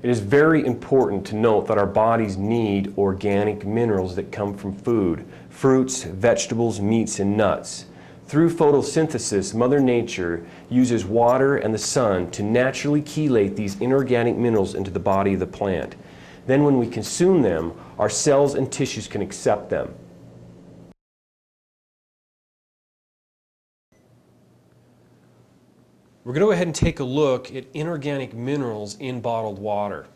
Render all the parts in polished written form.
It is very important to note that our bodies need organic minerals that come from food, fruits, vegetables, meats, and nuts. Through photosynthesis, Mother Nature uses water and the sun to naturally chelate these inorganic minerals into the body of the plant. Then when we consume them, our cells and tissues can accept them. We're going to go ahead and take a look at inorganic minerals in bottled water.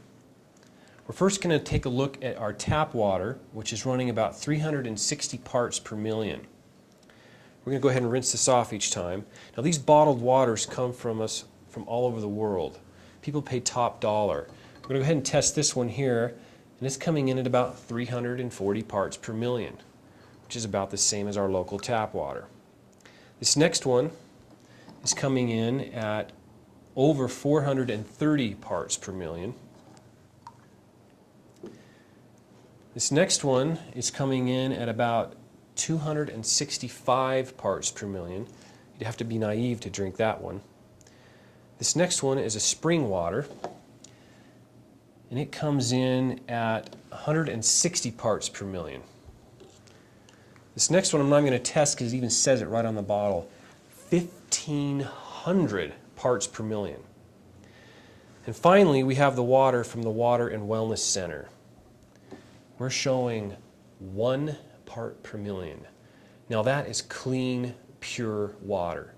We're first going to take a look at our tap water, which is running about 360 parts per million. We're going to go ahead and rinse this off each time. Now these bottled waters come from us from all over the world. People pay top dollar. We're going to go ahead and test this one here, and it's coming in at about 340 parts per million, which is about the same as our local tap water. This next one is coming in at over 430 parts per million. This next one is coming in at about 265 parts per million. You'd have to be naive to drink that one. This next one is a spring water, and it comes in at 160 parts per million. This next one I'm not going to test because it even says it right on the bottle. 1,500 parts per million. And finally, we have the water from the Water and Wellness Center. We're showing 1 part per million. Now that is clean, pure water.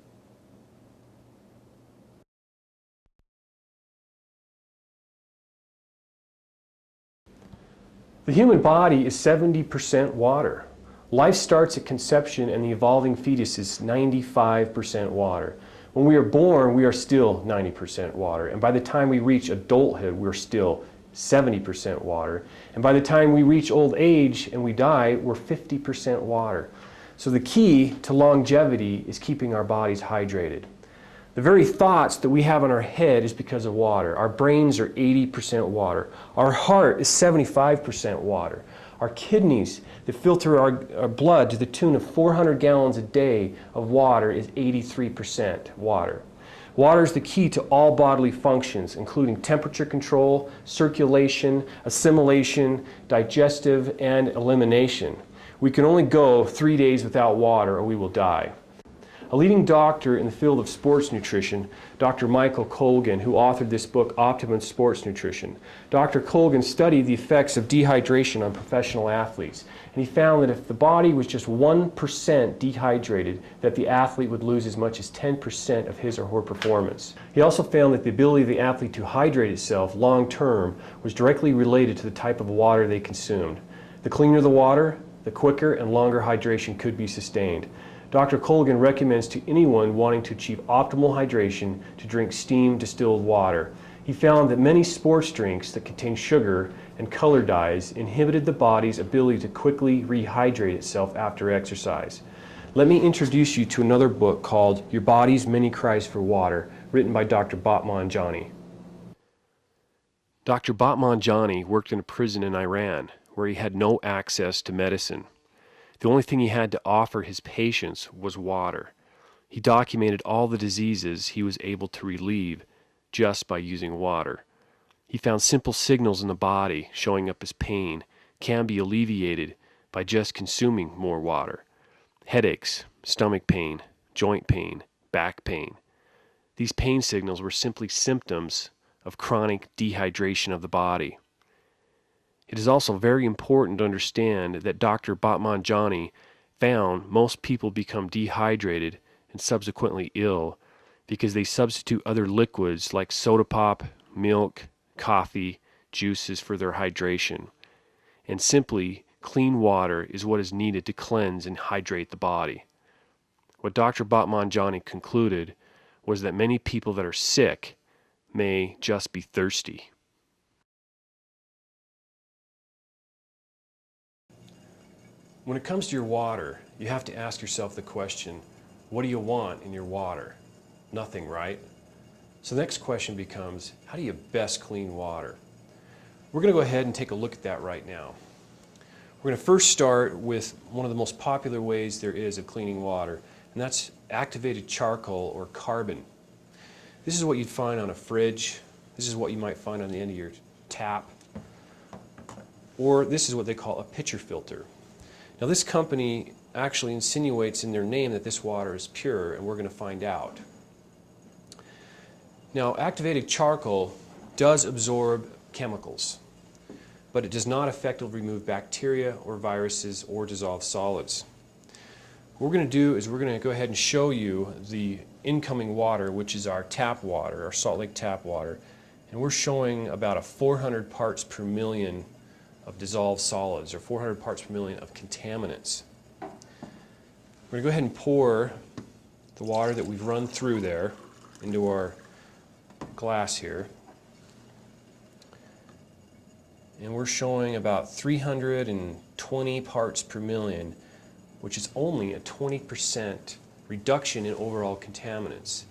The human body is 70% water. Life starts at conception and the evolving fetus is 95% water. When we are born, we are still 90% water. And by the time we reach adulthood, we're still 70% water. And by the time we reach old age and we die, we're 50% water. So the key to longevity is keeping our bodies hydrated. The very thoughts that we have in our head is because of water. Our brains are 80% water. Our heart is 75% water. Our kidneys that filter our blood to the tune of 400 gallons a day of water is 83% water. Water is the key to all bodily functions, including temperature control, circulation, assimilation, digestive, and elimination. We can only go 3 days without water or we will die. A leading doctor in the field of sports nutrition, Dr. Michael Hoggan, who authored this book, Optimum Sports Nutrition. Dr. Hoggan studied the effects of dehydration on professional athletes, and he found that if the body was just 1% dehydrated, that the athlete would lose as much as 10% of his or her performance. He also found that the ability of the athlete to hydrate itself long term was directly related to the type of water they consumed. The cleaner the water, the quicker and longer hydration could be sustained. Dr. Hoggan recommends to anyone wanting to achieve optimal hydration to drink steam distilled water. He found that many sports drinks that contain sugar and color dyes inhibited the body's ability to quickly rehydrate itself after exercise. Let me introduce you to another book called Your Body's Many Cries for Water, written by Dr. Batmanjani. Dr. Batmanjani worked in a prison in Iran where he had no access to medicine. The only thing he had to offer his patients was water. He documented all the diseases he was able to relieve just by using water. He found simple signals in the body showing up as pain can be alleviated by just consuming more water. Headaches, stomach pain, joint pain, back pain. These pain signals were simply symptoms of chronic dehydration of the body. It is also very important to understand that Dr. Batmanjani found most people become dehydrated and subsequently ill because they substitute other liquids like soda pop, milk, coffee, juices for their hydration. And simply, clean water is what is needed to cleanse and hydrate the body. What Dr. Batmanjani concluded was that many people that are sick may just be thirsty. When it comes to your water, you have to ask yourself the question, what do you want in your water? Nothing, right? So the next question becomes, how do you best clean water? We're going to go ahead and take a look at that right now. We're going to first start with one of the most popular ways there is of cleaning water, and that's activated charcoal or carbon. This is what you'd find on a fridge. This is what you might find on the end of your tap, or this is what they call a pitcher filter. Now this company actually insinuates in their name that this water is pure, and we're going to find out. Now, activated charcoal does absorb chemicals, but it does not effectively remove bacteria or viruses or dissolve solids. What we're going to do is we're going to go ahead and show you the incoming water, which is our tap water, our Salt Lake tap water, and we're showing about a 400 parts per million of dissolved solids, or 400 parts per million of contaminants. We're going to go ahead and pour the water that we've run through there into our glass here. And we're showing about 320 parts per million, which is only a 20% reduction in overall contaminants.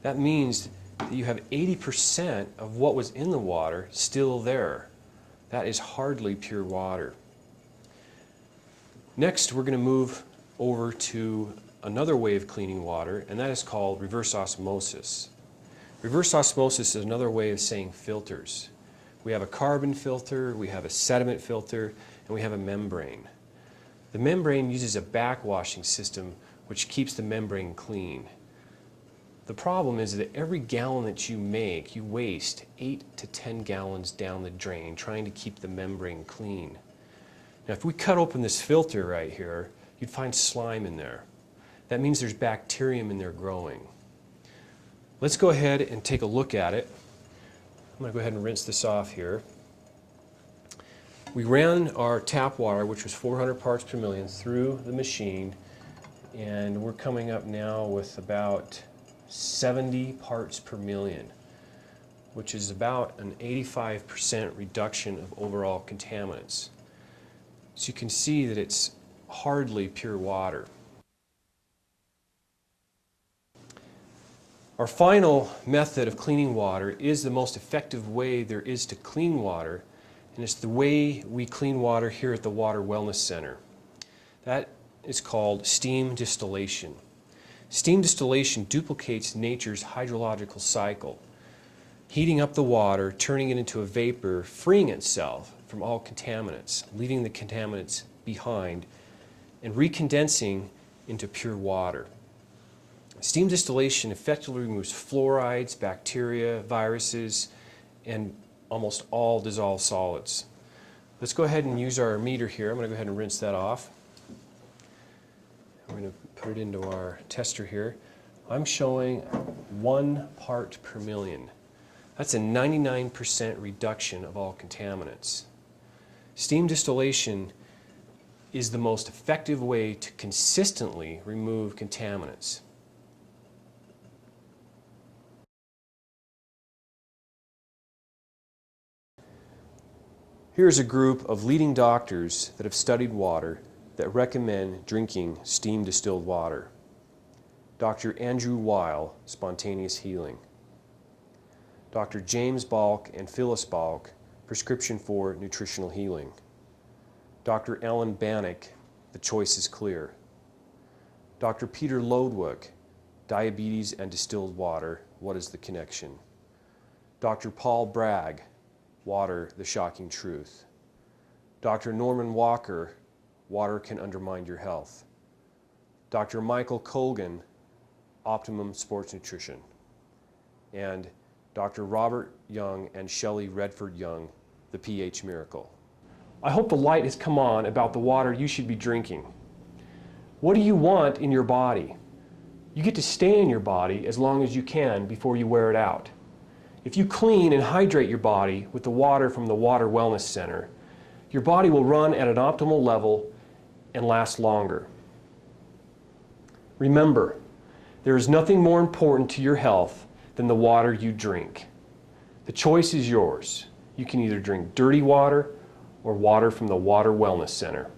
That means that you have 80% of what was in the water still there. That is hardly pure water. Next, we're going to move over to another way of cleaning water, and that is called reverse osmosis. Reverse osmosis is another way of saying filters. We have a carbon filter, we have a sediment filter, and we have a membrane. The membrane uses a backwashing system which keeps the membrane clean. The problem is that every gallon that you make, you waste 8 to 10 gallons down the drain trying to keep the membrane clean. Now if we cut open this filter right here, you'd find slime in there. That means there's bacterium in there growing. Let's go ahead and take a look at it. I'm going to go ahead and rinse this off here. We ran our tap water, which was 400 parts per million, through the machine, and we're coming up now with about 70 parts per million, which is about an 85% reduction of overall contaminants. So you can see that it's hardly pure water. Our final method of cleaning water is the most effective way there is to clean water, and it's the way we clean water here at the Water Wellness Center. That is called steam distillation. Steam distillation duplicates nature's hydrological cycle, heating up the water, turning it into a vapor, freeing itself from all contaminants, leaving the contaminants behind, and recondensing into pure water. Steam distillation effectively removes fluorides, bacteria, viruses, and almost all dissolved solids. Let's go ahead and use our meter here. I'm going to go ahead and rinse that off. We're going to put it into our tester here. I'm showing 1 part per million. That's a 99% reduction of all contaminants. Steam distillation is the most effective way to consistently remove contaminants. Here's a group of leading doctors that have studied water that recommend drinking steam distilled water. Dr. Andrew Weil, spontaneous healing. Dr. James Balk and Phyllis Balk, prescription for nutritional healing. Dr. Alan Bannock, the choice is clear. Dr. Peter Lodwick, diabetes and distilled water, what is the connection? Dr. Paul Bragg, water, the shocking truth. Dr. Norman Walker, water can undermine your health. Dr. Michael Colgan, optimum sports nutrition. And Dr. Robert Young and Shelley Redford Young, the pH miracle. I hope the light has come on about the water you should be drinking. What do you want in your body? You get to stay in your body as long as you can before you wear it out. If you clean and hydrate your body with the water from the Water Wellness Center, your body will run at an optimal level and last longer. Remember, there is nothing more important to your health than the water you drink. The choice is yours. You can either drink dirty water or water from the Water Wellness Center.